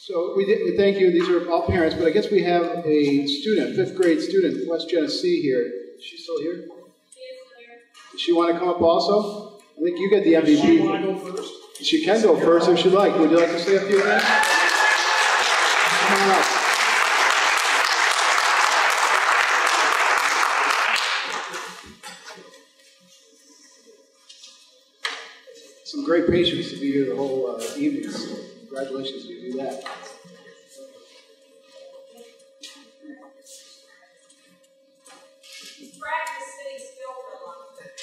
So we thank you. These are all parents, but I guess we have a student, 5th grade student, West Genesee here. Is she still here? She is still here. Does she want to come up also? I think you get the MVP. Does she want to go first? She can go first if she'd like. Would you like to say a few minutes? Come on up. Some great patience to be here the whole evening. So congratulations to do that. Practice sitting still for a long time.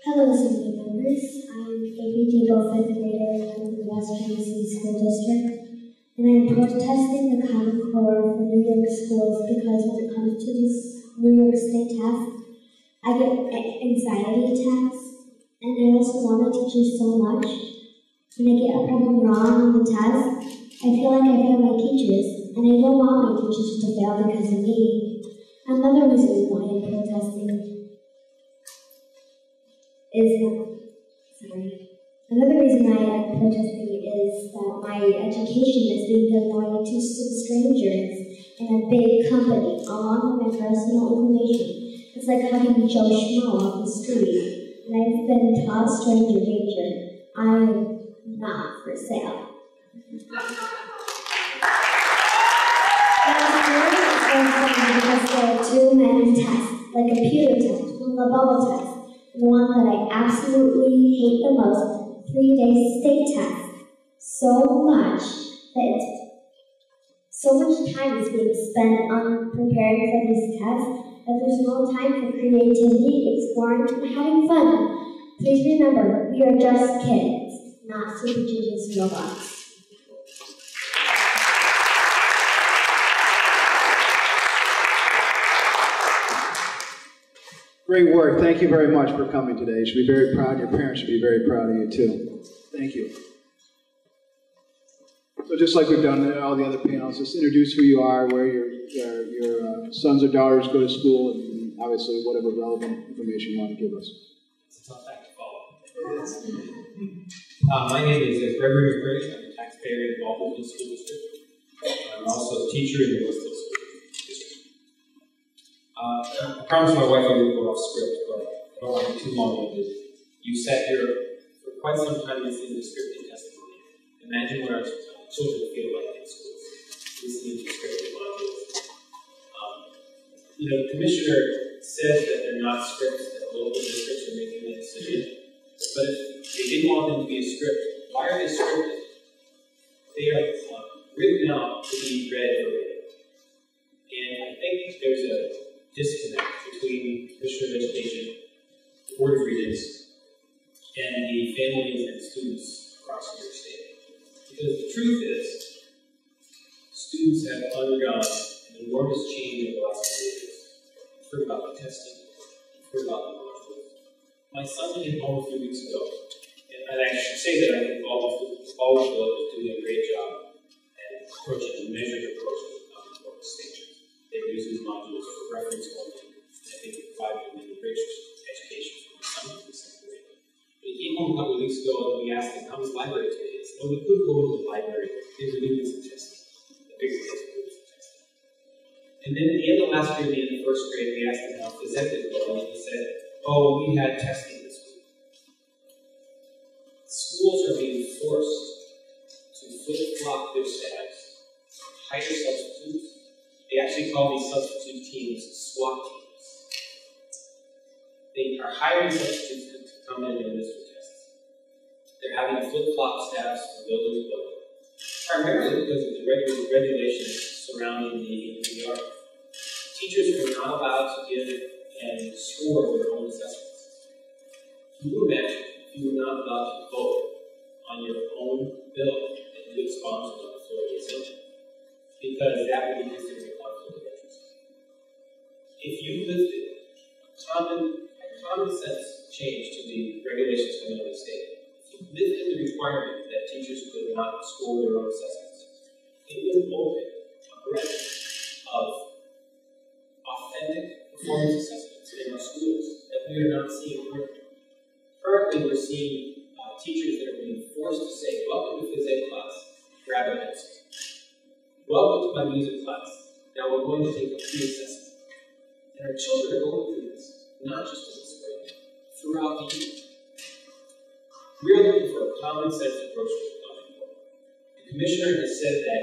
Hello, assembly members. I'm Amy Deagle, 5th grader from the West Genesee School District, and I'm protesting the Common Core for New York schools because when it comes to this New York State test, I get anxiety attacks, and I also love my teachers so much. When I get a problem wrong on the test, I feel like I failed my teachers, and I don't want my teachers to fail because of me. Another reason why I'm protesting Another reason why I'm protesting is that my education is being given away to some strangers in a big company, along with my personal information. It's like having Joe Schmo off the street, and I've been taught stranger danger. I'm not for sale. Because there are too many tests, like a computer test, and a bubble test. The one that I absolutely hate the most, 3-day state test. So much time is being spent on preparing for these tests that there's no time for creativity, exploring, and having fun. Please remember, we are just kids, not super genius robots. Great work. Thank you very much for coming today. You should be very proud. Your parents should be very proud of you, too. Thank you. So just like we've done in all the other panels, just introduce who you are, where your sons or daughters go to school, and obviously whatever relevant information you want to give us. It's a tough act to follow. My name is Gregory McCray. I'm a taxpayer in the Baldwinsville School District. I'm also a teacher in the Baldwinsville School District. I promised my wife I wouldn't go off script, but I don't want to be too long-winded. You sat here for quite some time listening to scripted testimony. Imagine what our children feel like in schools, listening to scripted modules. The commissioner says that they're not scripts, that local districts are making that decision. But if they didn't want them to be a script, why are they scripted? They are written out to be read verbatim. And I think there's a disconnect between the Commissioner of Education, the Board of Regents, and the families and students across New York State. Because the truth is, students have undergone an enormous change over the last few years. You've heard about the testing, you've heard about the modules. My son came home a few weeks ago, and I should say that I think Baldwinsville is doing a great job at approaching a measured approach to the state. They use these modules for reference only. I think it provided an enriched education for my son in the 2nd grade. But he came home a couple of weeks ago and we asked him, how was the library today? He said, oh, we could go to the library. They were doing some testing. The bigger kids were doing some testing. And then at the end of last year, at the end of 1st grade, we asked him how phys ed was going, and he said, oh, we had testing this week. Schools are being forced to flip-flop their staffs, hire substitutes. They actually call these substitute teams SWAT teams. They are hiring substitutes to come in and administer tests. They're having flip-flop staffs from building to building, primarily because of the regulations surrounding the ER. Teachers are not allowed to give and score their own assessments. Can you imagine if you were not allowed to vote on your own bill that you would sponsor on the floor of the assembly? Because that would be considered a conflict of interest. If you lifted a common sense change to the regulations coming out of the state, if you lifted the requirement that teachers could not score their own assessments, it would open a breadth of authentic performance assessments in our schools that we are not seeing currently. Currently, we're seeing teachers that are being forced to say, welcome to phys ed class, grab a pencil. Welcome to my music class. Now we're going to take a pre-assessment. And our children are going through this, not just in the spring, throughout the year. We're looking for a common sense approach to the Common Core. The commissioner has said that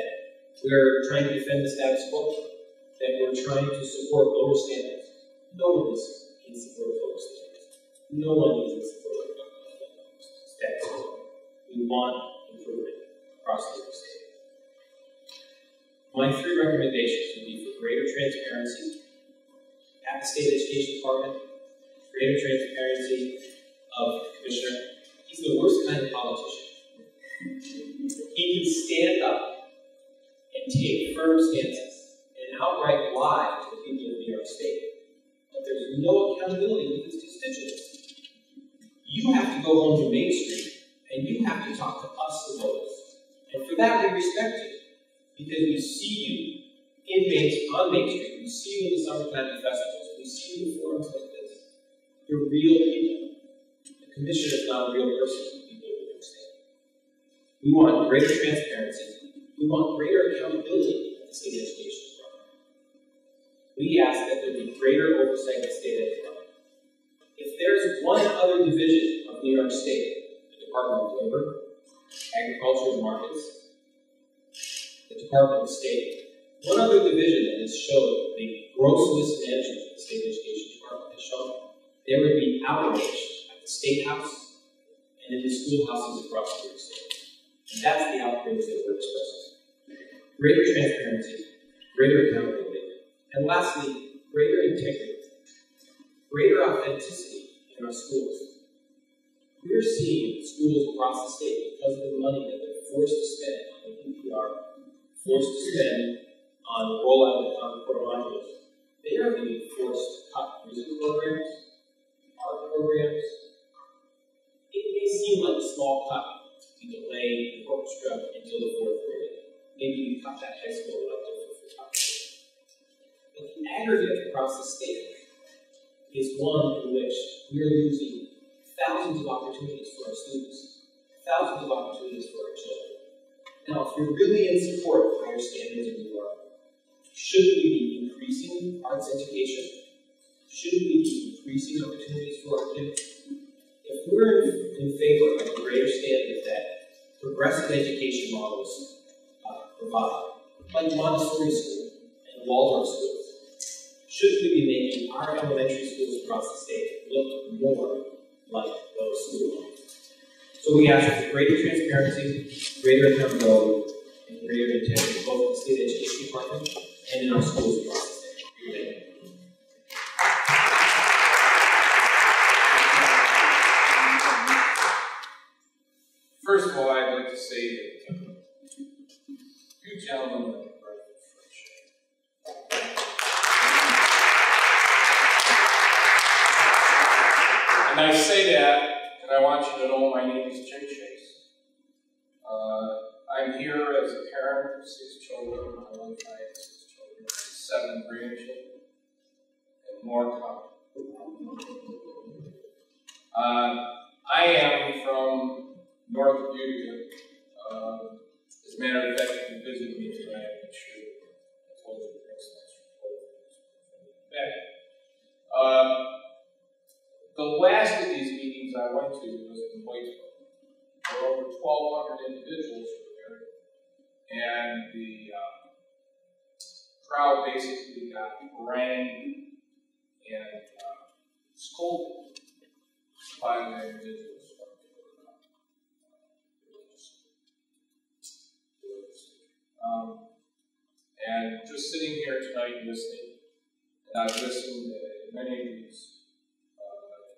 we're trying to defend the status quo, that we're trying to support lower standards. No one is in support of lower standards. No one is in support of status quo. We want improvement across the state. My 3 recommendations would be for greater transparency at the state education department, greater transparency of the commissioner. He's the worst kind of politician. He can stand up and take firm stances and outright lie to the people of New York State. But there's no accountability with his constituents. You have to go home to Main Street and you have to talk to us, the voters. And for that, we respect you. Because we see you on Main Street, we see you in the summertime festivals, we see you in forums like this. You're real people. The commissioner is not a real person for the people of New York State. We want greater transparency. We want greater accountability at the state education department. We ask that there be greater oversight at the state ed department. If there's one other division of New York State, the Department of Labor, Agriculture and Markets, the Department of State, one other division that has showed the gross mismanagement of the state education department has shown, there would be outrage at the State House and in the schoolhouses across New York State. And that's the outrage that we're expressing. Greater transparency, greater accountability, and lastly, greater integrity, greater authenticity in our schools. We're seeing schools across the state, because of the money that they're forced to spend on PPR, forced to spend on the rollout of the Common Core modules, they are being forced to cut music programs, art programs. It may seem like a small cut to delay the orchestra until the 4th grade. Maybe we cut that high school elective for photography. But the aggregate across the state is one in which we're losing thousands of opportunities for our students, thousands of opportunities for our children. Now, if you're really in support of higher standards in New York, shouldn't we be increasing arts education? Shouldn't we be increasing opportunities for our kids? If we're in favor of the greater standards that progressive education models provide, like Montessori School and Waldorf schools, shouldn't we be making our elementary schools across the state look more like those schools? So we ask for greater transparency, greater accountability, and greater integrity, both in the state education department and in our schools across the state. First of all, I'd like to say that you gentlemen are a breath of fresh air. And I say that, and I want you to know my name is Jim Chase. I'm here as a parent of 6 children. My wife and I have 6 children, 7 grandchildren, and more coming. I am from North Utica. As a matter of fact, if you visit me tonight, I'm sure I told you back. The last of these meetings I went to was in Baldwinsville. There were over 1,200 individuals there, and the crowd basically got harangued and scolded by the individuals. And just sitting here tonight listening, and I've listened to many of these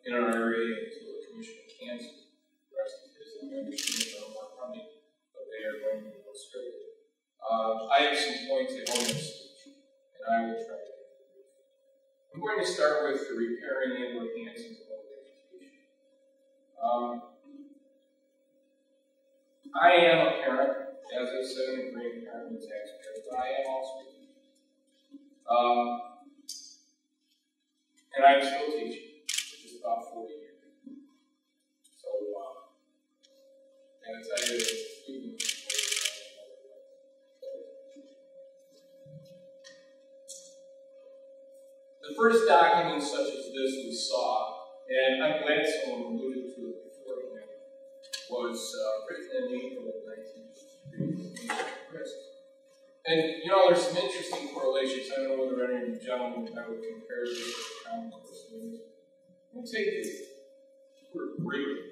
in our area until the commission cancels the rest of this, and I understand no more coming, but they are going to be more scripted. I have some points I want to speak, and I will try to get through. I'm going to start with the repairing and enhancing of public education. I am a parent, as I said, I'm a grandparent and taxpayer, but I am also a teacher. And I'm still teaching, which is about 40 years. So I tell you, the first document such as this we saw, and I'm glad someone alluded to it beforehand, was written in April of 1953. And you know, there's some interesting correlations. I don't know whether any of you gentlemen would compare this to common core students. Let me take the word rigor.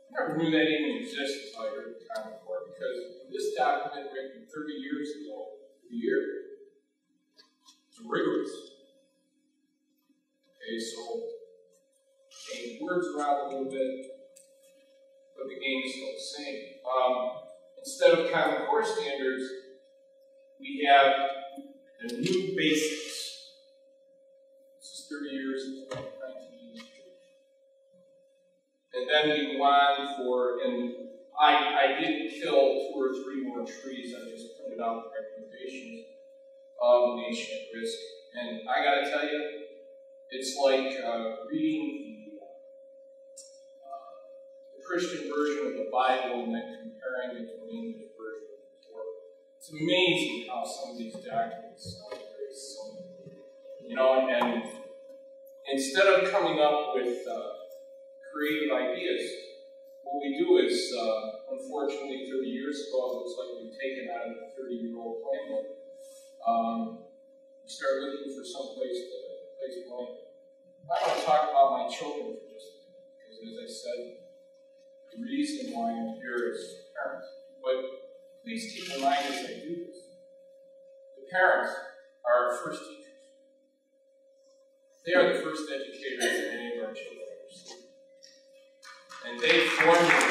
I never knew that even existed until I heard the common core, because this document written 30 years ago, the year, it's rigorous. Okay, so change words around a little bit, but the game is still the same. Instead of common core standards, we have the new basics. This is 30 years ago, 1983. And then we go on for, and I didn't kill 2 or 3 more trees, I just printed out the recommendations of the Nation at Risk. And I gotta tell you, it's like reading the Christian version of the Bible and then comparing it to an English version of the Torah. It's amazing how some of these documents sound very similar. You know, and instead of coming up with creative ideas, what we do is, unfortunately, 30 years ago, it looks like we've taken out of the 30-year-old playbook. We start looking for some place to place blame. I want to talk about my children for just a minute, because as I said, the reason why I'm here is parents. But please keep in mind as I do this, the parents are our first teachers. They are the first educators that any of our children ever see. And they formulate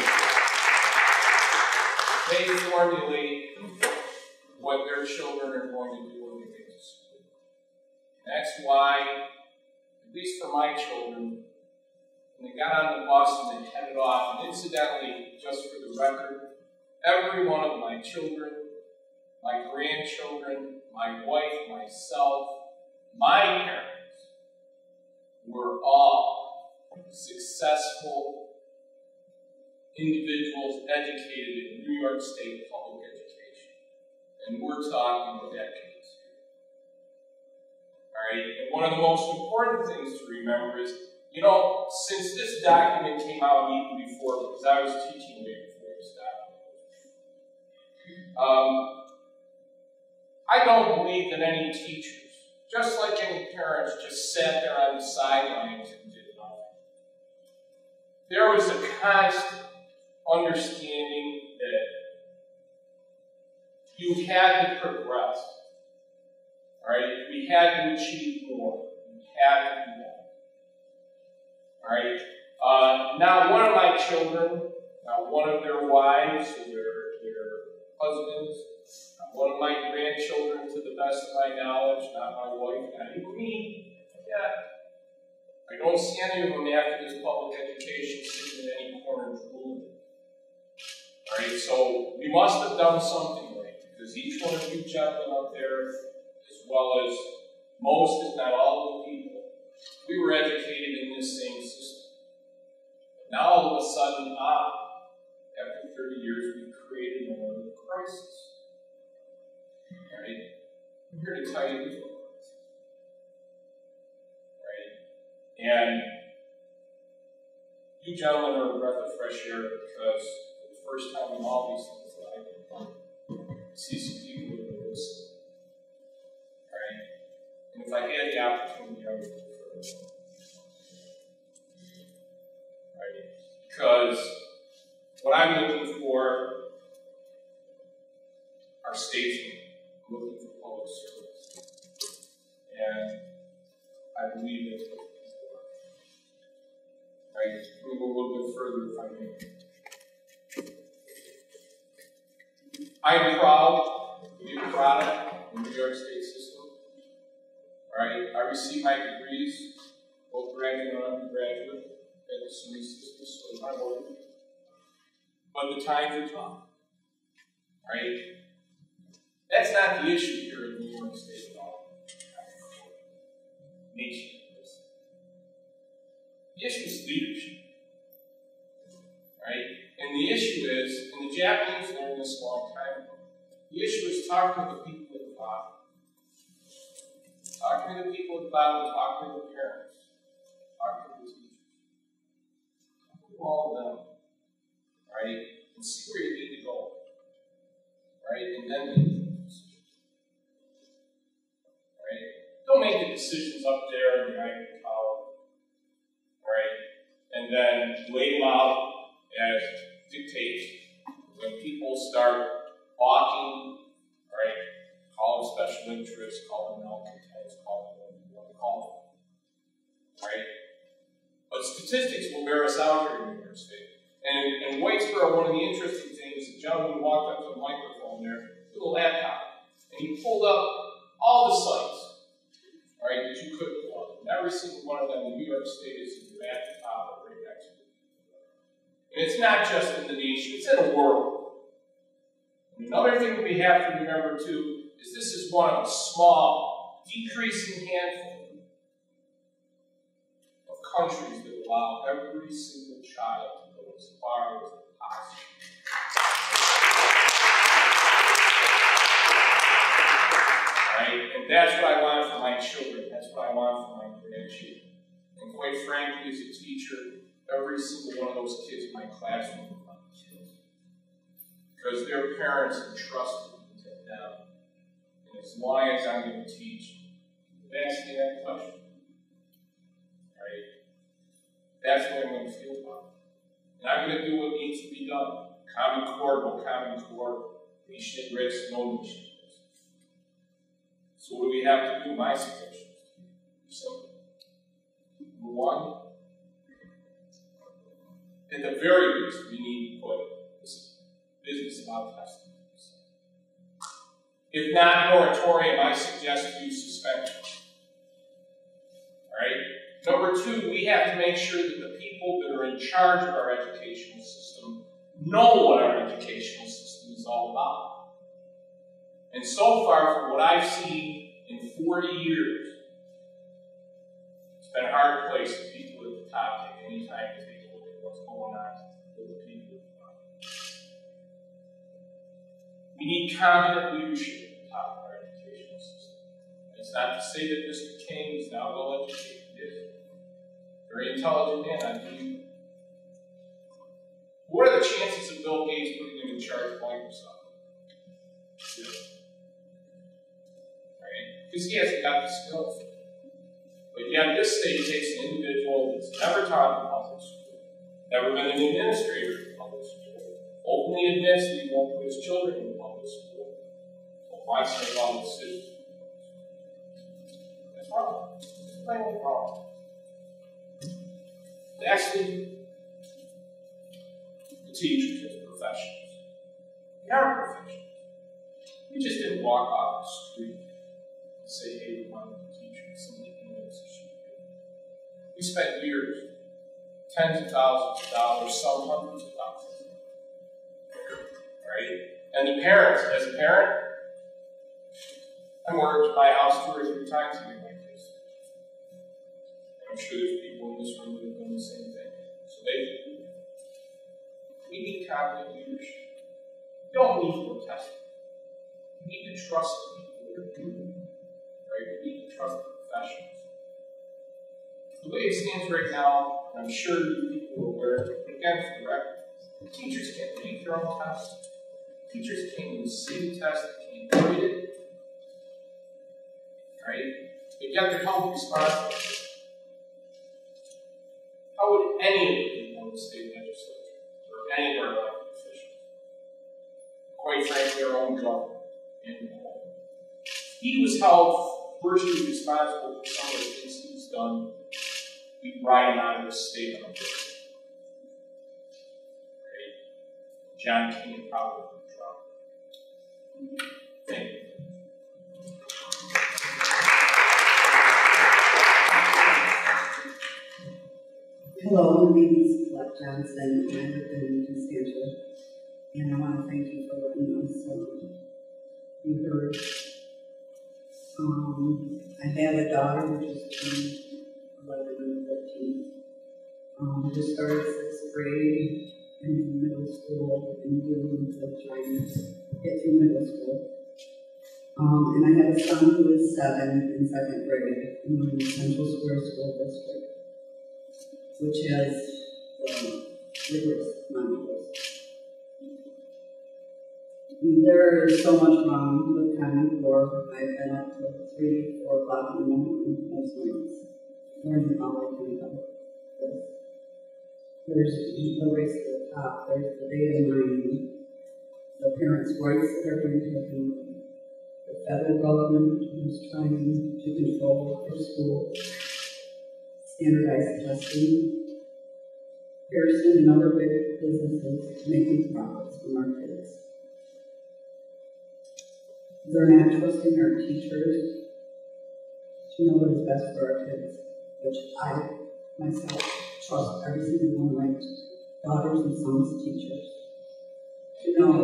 what their children are going to do when they get to school. And that's why, at least for my children, when they got on the bus and they headed off, and incidentally, just for the record, every one of my children, my grandchildren, my wife, myself, my parents, were all successful individuals educated in New York State public education. And we're talking decades here. All right? And one of the most important things to remember is, you know, since this document came out even before, because I was teaching way before this document, I don't believe that any teachers, just like any parents, just sat there on the sidelines and did nothing. There was a constant understanding that you had to progress. All right? We had to achieve more. We had to do that. All right? Now, one of my children, one of their wives, or their husbands, one of my grandchildren, to the best of my knowledge, not my wife, not even me, yet. I don't see any of them after this public education sitting in any corner drooling. All right, so we must have done something right, because each one of you gentlemen up there, as well as most, if not all, of the people, we were educated in this same system. But now, all of a sudden, after 30 years, we created another crisis. All right, I'm here to tell you there's no crisis. All right, and you gentlemen are a breath of fresh air, because for the first time in all these things that I've done, I see some people who are listening. All right, and if I had the opportunity, I would go further. All right, because what I'm looking for are statesmen. I'm looking for public service. And I believe that's what people are. Right? Move a little bit further if I may. I'm proud to be a product of the New York State system. Alright? I received my degrees, both graduate and undergraduate, at the SUNY system, so I'm working. But the times are tough. Right? That's not the issue here in New York State at all. Nation. The issue is leadership. right? And the issue is, and the Japanese learned this a long time ago, the issue is talking to the people at the bottom. Talking to the people at the bottom, talking to the parents, talking to the teachers. Talk to all of them, right? And see where you need to go, right? And then make the decisions, right? Don't make the decisions up there in the ivory tower, right? And then lay them out as dictates. When people start balking, right? Call them special interests, call them malcontents, call them what you want to call them, right? But statistics will bear us out here in New York State. And in Whitesboro, one of the interesting things, the gentleman walked up to the microphone there with a laptop, and he pulled up all the sites, right, that you could pull up. And every single one of them in New York State is at the top or right next to it. And it's not just in the nation, it's in the world. And another thing that we have to remember, too, is this is one of a small, decreasing handful of countries that allow every single child to go as far as possible. Right? And that's what I want for my children. That's what I want for my grandchildren. And quite frankly, as a teacher, every single one of those kids in my classroom are my kids. Because their parents entrusted me to them. And as long as I'm going to teach, ask me that question. Right? That's what I'm going to feel about. And I'm going to do what needs to be done. Common Core, no Common Core. Nation at risk, no nation at risk. So what do we have to do? My suggestions. Simple. Number one, at the very least, we need to put this business about testing. If not moratorium, I suggest you suspension. All right? Number two, we have to make sure that the people that are in charge of our educational system know what our educational system is all about. And so far, from what I've seen in 40 years, it's been a hard place for people at the top take any time to take a look at what's going on with the people at the bottom. We need competent leadership at the top of our educational system. It's not to say that Mr. King is not well educated. He is. Very intelligent man, I believe. What are the chances of Bill Gates putting him in charge of Microsoft? Zero. Right? Because he hasn't got the skills. But yet this state takes an individual that's never taught in public school, never been an administrator in public school, openly admits that he won't put his children in public school, so why say all the decisions? That's wrong. It's plainly wrong. Lastly, the teachers as professionals. They are professionals. We just didn't walk off the street and say, hey, we want to teach you something. We spent years, tens of thousands of dollars, some hundreds of thousands. Right? And the parents, as a parent, I worked at my house 2 or 3 times to get my kids. And I'm sure there's people in this room that have done the same thing. So we need competent leadership. We don't need to protest it. We need to trust the people that are doing it. Right? We need to trust the professionals. The way it stands right now, and I'm sure you people are aware, but again, for the record, teachers can't make their own tests. Teachers can't even see the test, they can't grade it. Right? They've got their health responsibility. How would any of you know the state legislature, or any of our elected officials? Quite frankly, our own governor, and he was held virtually responsible for some of the things he's done. We ride him out of the state on this. Right? John King probably would drop. Thank you. Hello, my name is Black Johnson, and I live in Constantia. And I want to thank you for letting us be heard. I have a daughter who just turned 11 and 13. Who just started 6th grade in middle school and dealing with trying to get through middle school. And I have a son who is 7 in 2nd grade in the Central Square School District, which has rigorous modules. There is so much wrong with Common Core. I've been up till 3, 4 o'clock in the morning most nights, learning all I can about this. There's the race to the top, there's the data mining, the parents' rights that are being taken away, the federal government who's trying to control our schools, standardized testing, Pearson and other big businesses making profits from our kids. They're not trusting our teachers to know what is best for our kids, which I myself trust every single one of my daughters and sons' teachers to know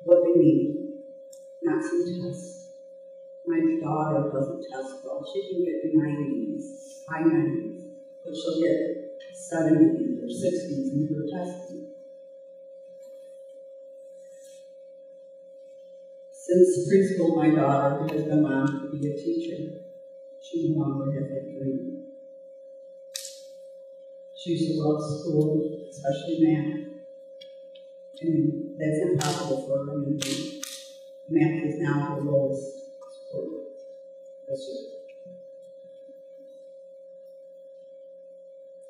what they need, not some tests. My daughter doesn't test well. She can get 90s, high 90s, but she'll get 70s or 60s in her testing. Since preschool, my daughter has been wanting to be a teacher. She no longer has that dream. She used to love school, especially math. And that's impossible for her. Math is now her lowest score this year.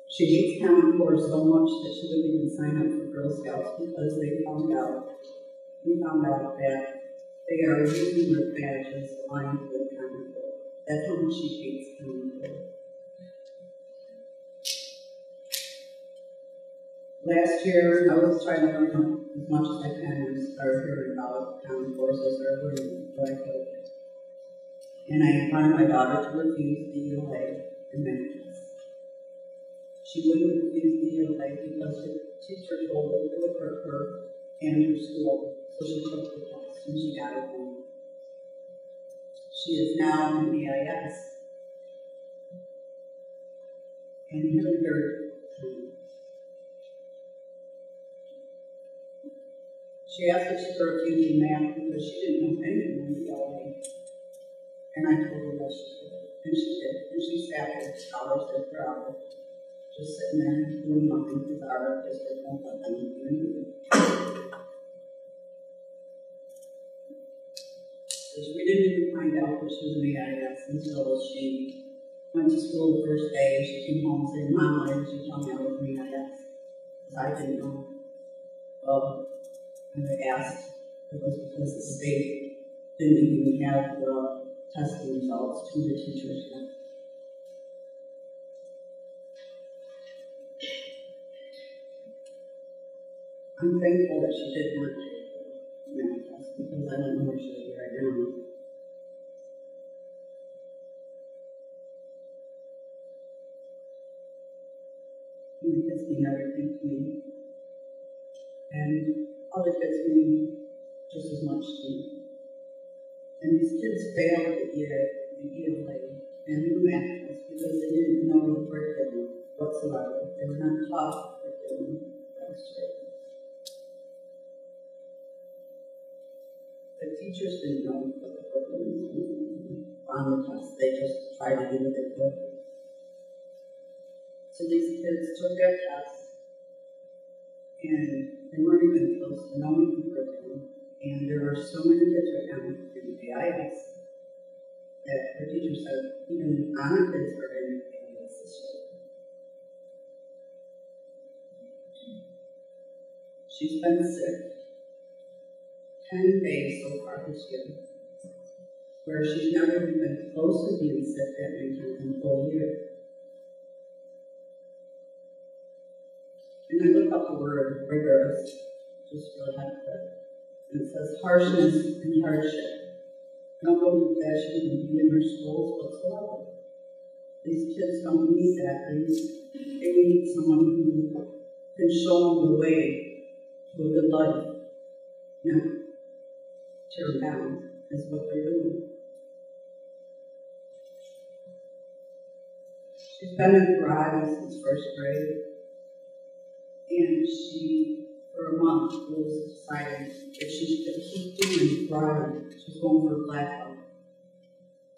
She hates Common Core so much that she wouldn't even sign up for Girl Scouts because we found out that they are using their badges aligned with Common Core. That's how much she hates Common Core. Last year, I was trying to learn as much as I can and started hearing about Common Core, so I started learning what I could. And I wanted my daughter to refuse the ELA in math class. She wouldn't refuse the ELA because her teacher told her it would hurt her and her school, so she took the test and she got it home. She is now in EIS and her she asked if she could refuse in math because she didn't know anything in the ELA. And I told her that she could. And she did. And she sat with scholarship for hours, just sitting there doing nothing because our district won't let them do anything. We didn't even find out that she was an EIS until she went to school the first day and she came home and said, Mom, why didn't you tell me I was an EIS? Because I didn't know. Well, and I asked, it was because the state didn't even have the testing results to the teachers yet. I'm thankful that she did not take the math test because I don't know where she is right now. My kids mean everything to me. And other kids mean just as much to me. And these kids failed the ELA and the math test because they didn't know the curriculum whatsoever. They were not taught the curriculum last year. The teachers didn't know what the curriculum was on the test. They just tried to do what they could. So these kids took their tests and they weren't even close to knowing the curriculum. And there are so many kids right now in AIS that the teachers said even honor kids are in AIS this year. She's been sick 10 days so far this year, where she's never even been close to being sick that many times in the whole year. And I look up the word rigorous, just for the heck of it. And it says harshness and hardship. I don't believe that should even be in our schools whatsoever. These kids don't need that. They need someone who can show them the way to a good life. Not tear them down is what they're doing. She's been in karate since first grade. And she, for a month, was deciding that she should keep doing karate. She's going for a black belt,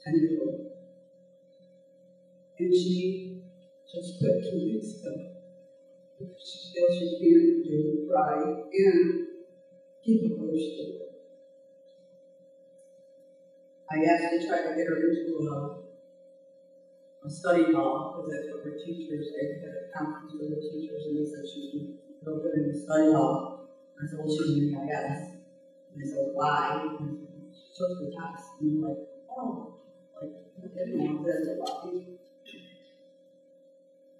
10 years old. And she just quit 2 weeks ago because she feels she can't do karate and keep up with her school. I asked to try to get her into a study hall, because that's what her teachers, they had a conference with the teachers, and they said she should go good in the study hall. I said, well, she's in EIS. And they said, why? And she took the test, and they're like, oh, like, I didn't know this about me.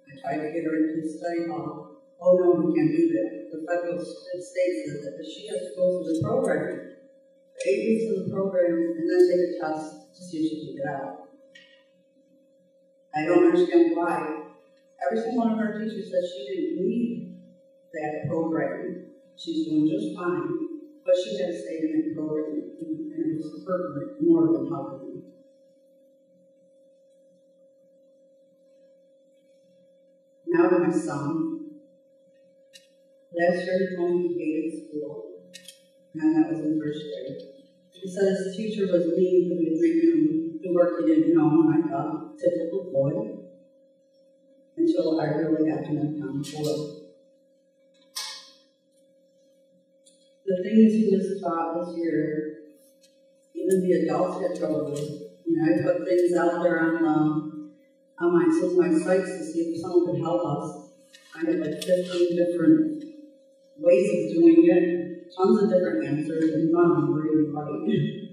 I tried to get her into the study hall. Oh, no, we can't do that. The federal state says that she has to go through the program, 8 weeks of the program, and then take a test to see if she can get out. I don't understand why. Every single one of her teachers said she didn't need that program. She's doing just fine, but she had to stay in that program, and it was hurting more than helping me. Now to my son. Last year he told me he hated school, and that was in first grade. He said his teacher was mean because he was making him do work he didn't know, and I thought, typical boy. Until I really got to know him boy. The things he was taught this year, even the adults had trouble with. You know, I put things out there on my sites to see if someone could help us. I had like 15 different ways of doing it, tons of different answers, and none of them were even right.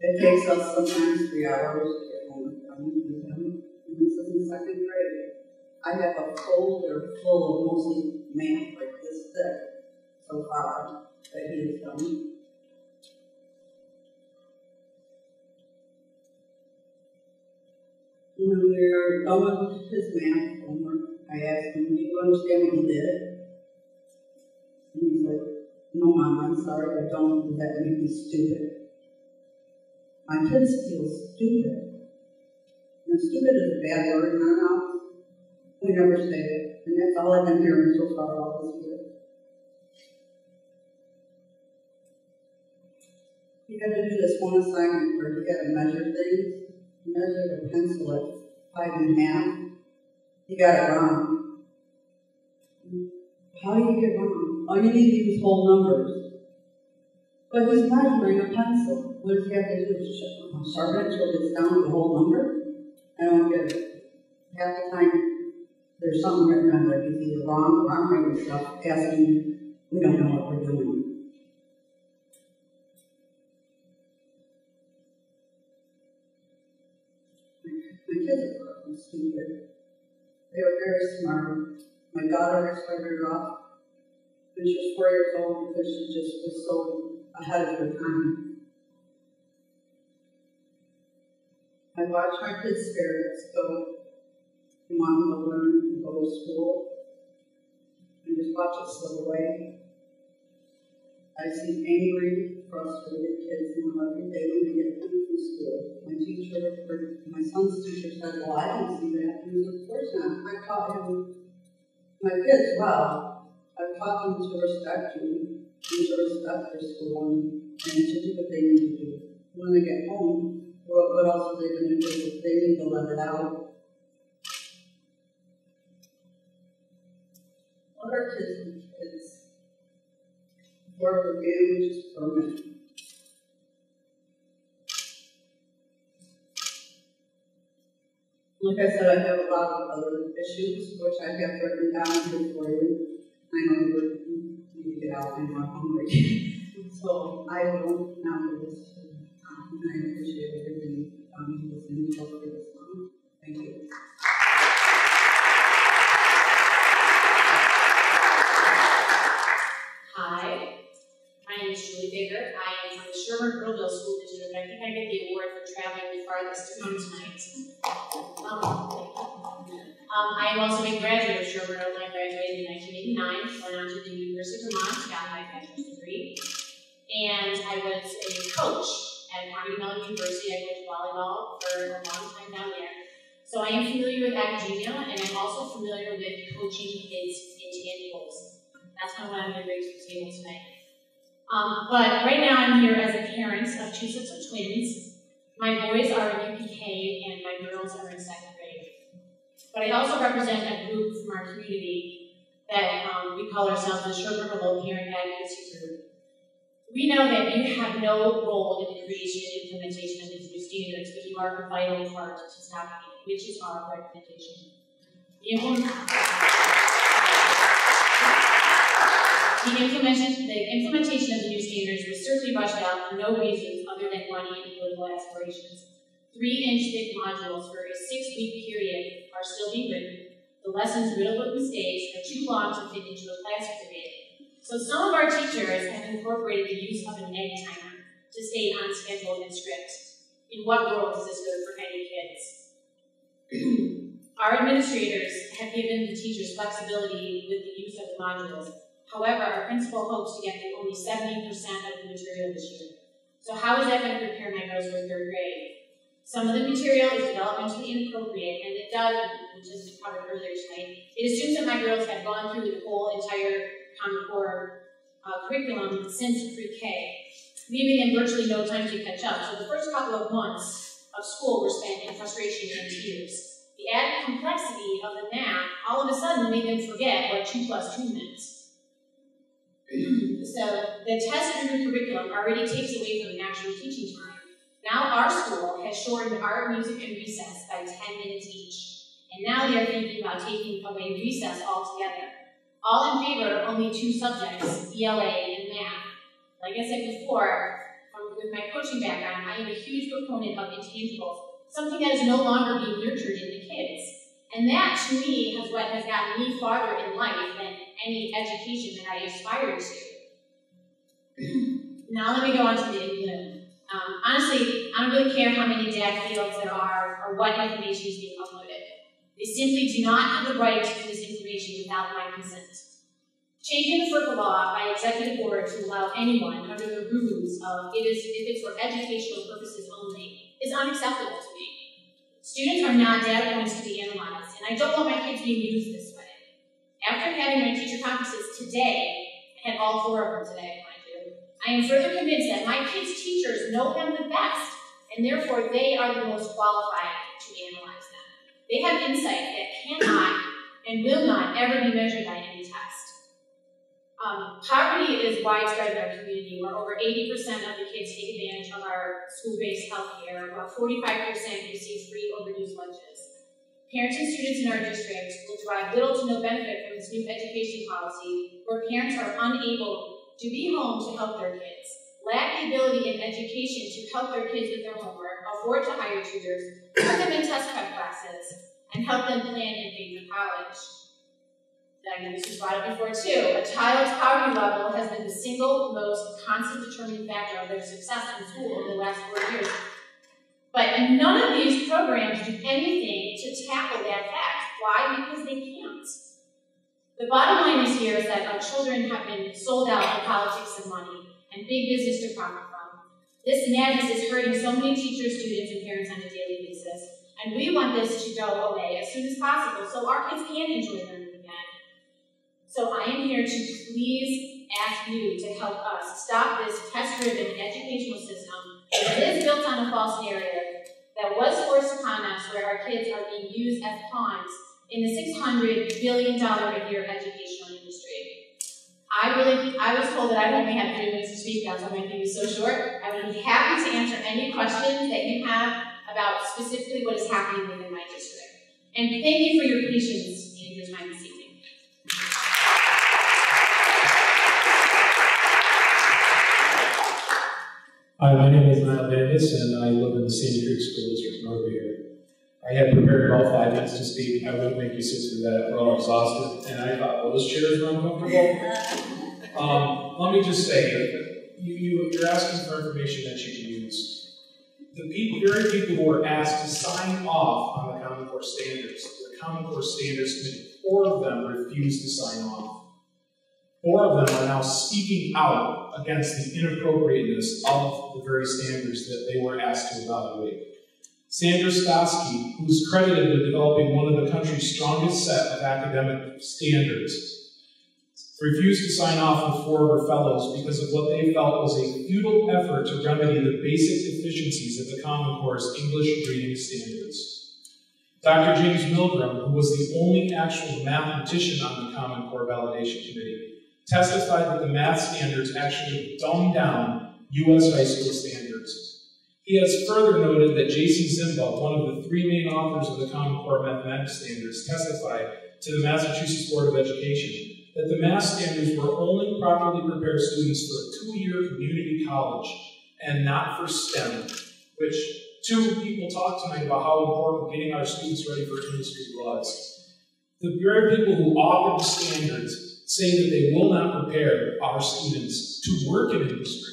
It takes us sometimes 3 hours to get home with them, and this is in second grade. I have a folder full of mostly math like this thick so far that he has done. When we were done with his math homework, I asked him, do you understand what he did? And he's like, no, Mom, I'm sorry, I don't. Does that make me stupid? My kids feel stupid. And stupid is a bad word in our house. We never say it. And that's all I've been hearing so far all this year. He had to do this one assignment where he had to measure things. He measured a pencil at 5 1/2. He got it wrong. How do you get wrong? All you need to use whole numbers. But he's measuring a pencil. What does he have to do? Sharpen it until it's down to the whole number? I don't get it. Half the time, there's something written on it. He's either wrong or I'm writing stuff, asking, we don't know what we're doing. My kids are fucking stupid. They were very smart. My daughter, I started her off when she was 4 years old because she just was so ahead of her time. I watched my kids' spirits go and want them to learn and go to school and just watch it slip away. I see angry, frustrated kids now every day when they get home from school. My son's teacher said, well, I don't see that. And he said, of course not. I taught him, my kids, well, I've taught them to respect you and to respect their school and to do what they need to do. When they get home, what else are they going to do? They need to let it out. What are kids? Where the damage is permanent. Like I said, I have a lot of other issues, which I have written down here for you. I know you need to get out and I'm hungry. So I will now do this. And I appreciate everything listening to this song. Thank you. Hi, my name is Julie Baker. I am from the Sherman-Earlville School District. I think I get the award for traveling the farthest to come tonight. I am also a graduate of Sherman-Earlville. I graduated in 1989, went on to the University of Vermont, got my bachelor's degree, and I was a coach at Carnegie Mellon University. I coached volleyball for a long time down there. So I am familiar with academia, and I'm also familiar with coaching kids' intangibles. That's kind of what I'm going to bring to the table tonight. But right now I'm here as a parent of 2 sets of twins. My boys are in UPK, and my girls are in 2nd grade. But I also represent a group from our community that we call ourselves the Sherburne Remote Parent Advocacy Group. We know that you have no role in the creation and implementation of these new standards, but you are a vital part to stopping it, which is our recommendation. The implementation of the new standards was certainly rushed out for no reasons other than money and political aspirations. 3-inch thick modules for a 6-week period are still being written. The lessons riddled with mistakes are too long to fit into a class period. So some of our teachers have incorporated the use of a neg timer to stay on schedule and strict. In what world is this good for any kids? Our administrators have given the teachers flexibility with the use of the modules. However, our principal hopes to get through only 70% of the material this year. So how is that going to prepare my girls for 3rd grade? Some of the material is developmentally inappropriate, and it does, which is covered earlier tonight, it assumes that my girls have gone through the whole entire Common Core curriculum since pre-K, leaving them virtually no time to catch up. So the first couple of months of school were spent in frustration and tears. The added complexity of the math all of a sudden made them forget what 2 + 2 meant. So the test-driven curriculum already takes away from the actual teaching time. Now our school has shortened art, music, and recess by 10 minutes each. And now they are thinking about taking away recess altogether. All in favor of only 2 subjects, ELA and math. Like I said before, with my coaching background, I am a huge proponent of intangibles, something that is no longer being nurtured in the kids. And that, to me, is what has gotten me farther in life than any education that I aspired to. Now let me go on to the in-bloom. Honestly, I don't really care how many DAG fields there are or what information is being uploaded. They simply do not have the right to this information without my consent. Changing the FERPA law by executive order to allow anyone under the rules of if it's for educational purposes only is unacceptable to me. Students are not data points to be analyzed, and I don't want my kids being used this way. After having my teacher conferences today, I had all 4 of them today, mind you, I am further convinced that my kids' teachers know them the best, and therefore they are the most qualified to analyze them. They have insight that cannot and will not ever be measured by any test. Poverty is widespread in our community, where over 80% of the kids take advantage of our school-based health care, while 45% receive free or reduced lunches. Parents and students in our district will derive little to no benefit from this new education policy, where parents are unable to be home to help their kids, lack the ability in education to help their kids with their homework, afford to hire tutors, put them in test prep classes, and help them plan and pay for college. Again, this was brought up before too. A child's poverty level has been the single most constant determining factor of their success in school in the last 4 years. But none of these programs do anything to tackle that fact. Why? Because they can't. The bottom line is here is that our children have been sold out for politics and money and big business to profit from. This madness is hurting so many teachers, students, and parents on a daily basis. And we want this to go away as soon as possible so our kids can enjoy learning again. So I am here to please ask you to help us stop this test-driven educational system that is built on a false narrative that was forced upon us, where our kids are being used as pawns in the $600 billion a year educational industry. I was told that I only had 3 minutes to speak now, so I'm going to keep it so short. I would be happy to answer any questions that you have about specifically what is happening within my district. And thank you for your patience in your time this evening. Hi, my name is Niall Davis, and I live in the Sandy Creek School District north of here. I had prepared about 5 minutes to speak. I wouldn't make you sit through that. We're all exhausted. And I thought, well, this chair is uncomfortable. Let me just say, you're asking for information that you can use. The very people who were asked to sign off on the Common Core standards, the Common Core Standards Committee, 4 of them refused to sign off. 4 of them are now speaking out against the inappropriateness of the very standards that they were asked to evaluate. Sandra Stosky, who is credited with developing one of the country's strongest set of academic standards, refused to sign off with 4 of her fellows because of what they felt was a futile effort to remedy the basic deficiencies of the Common Core's English reading standards. Dr. James Milgram, who was the only actual mathematician on the Common Core Validation Committee, testified that the math standards actually dumbed down U.S. high school standards. He has further noted that J.C. Zimba, one of the 3 main authors of the Common Core mathematics standards, testified to the Massachusetts Board of Education that the math standards were only properly prepare students for a 2-year community college and not for STEM, which 2 people talked tonight about how important getting our students ready for industry was. The very people who authored the standards say that they will not prepare our students to work in industry.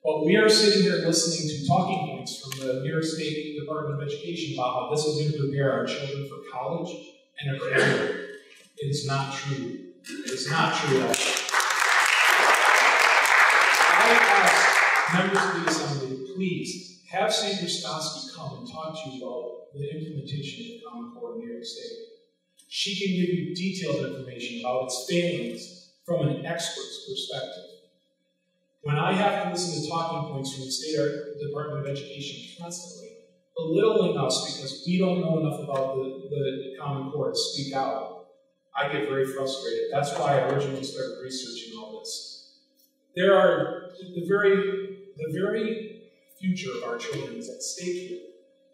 But we are sitting here listening to talking points from the New York State Department of Education about how this is going to prepare our children for college and a career. It is not true. It is not true at all. I ask members of the Assembly to please have Sandra Stosky come and talk to you about the implementation of the Common Core in New York State. She can give you detailed information about its failings from an expert's perspective. When I have to listen to talking points from the State Department of Education constantly, belittling us because we don't know enough about the Common Core to speak out, I get very frustrated. That's why I originally started researching all this. There are the very future of our children is at stake here.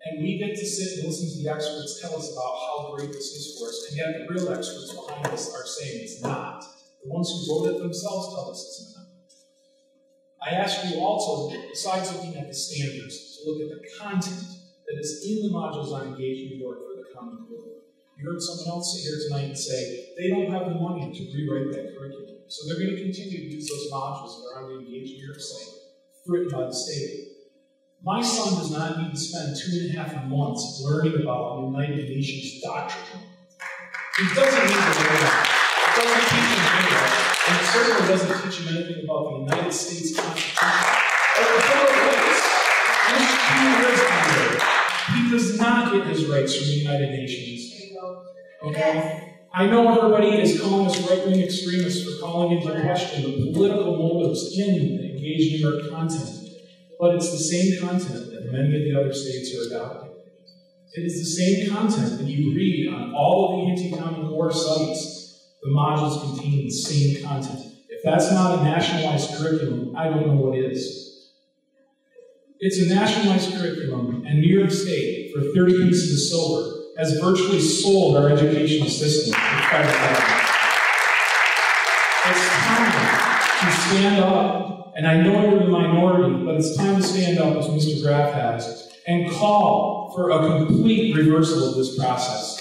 And we get to sit and listen to the experts tell us about how great this is for us, and yet the real experts behind us are saying it's not. The ones who wrote it themselves tell us it's not. I ask you also, besides looking at the standards, to look at the content that is in the modules on Engage New York for the Common Core. You heard someone else sit here tonight and say they don't have the money to rewrite that curriculum, so they're going to continue to use those modules that are on the Engage New York site, written by the state. My son does not need to spend 2.5 months learning about the United Nations doctrine. He doesn't need to learn that. It doesn't teach him anything. And it certainly doesn't teach him anything about the United States Constitution. Or the Bill of Rights, which he lives under. He does not get his rights from the United Nations. Okay? I know everybody is calling us right-wing extremists for calling into question the political motives in the Engage New York content. But it's the same content that many of the other states are adopting. It is the same content that you read on all of the anti-Common Core sites. The modules contain the same content. If that's not a nationalized curriculum, I don't know what is. It's a nationalized curriculum, and New York State, for 30 pieces of silver, has virtually sold our educational system to private government. It's time to stand up, and I know you're the minority, but it's time to stand up, as Mr. Graff has, and call for a complete reversal of this process.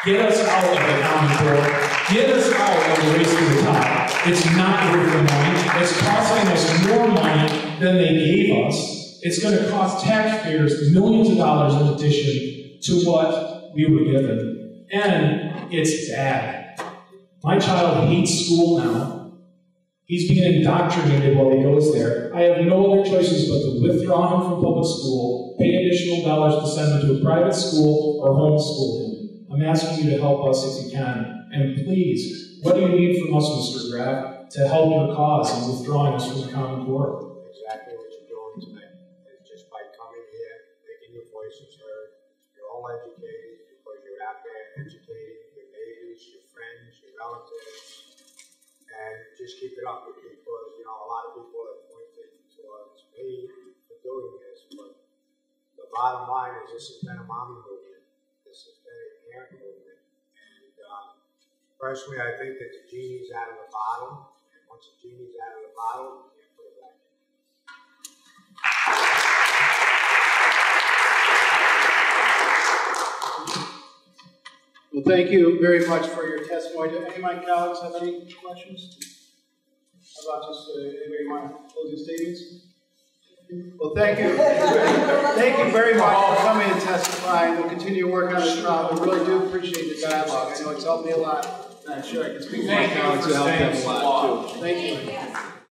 Get us out of the Common Core. Get us out of the race to the top. It's not worth the money. It's costing us more money than they gave us. It's going to cost taxpayers millions of dollars in addition to what we were given. And it's bad. My child hates school now. He's being indoctrinated while he goes there. I have no other choices but to withdraw him from public school, pay additional dollars to send him to a private school, or homeschool him. I'm asking you to help us if you can. And please, what do you need from us, Mr. Graff, to help your cause in withdrawing us from the Common Core? Exactly what you're doing tonight. And just by coming here, making your voices heard, you're all educated because you're out there educating your neighbors, your friends, your relatives. And just keep it up because, a lot of people have pointed towards me for doing this. But the bottom line is this has been a mommy movement. This has been a parent movement. And personally, I think that the genie's out of the bottle. And once the genie's out of the bottle, you can't put it back in. Well, thank you very much for your testimony. Do any of my colleagues have any questions? How about just anybody want closing statements? Well, thank you. Thank you very much for coming and testifying. We'll continue to work on this trial. We really do appreciate the dialogue. I know it's helped me a lot. I'm sure I can speak for my colleagues to help them a lot, too. Thank you.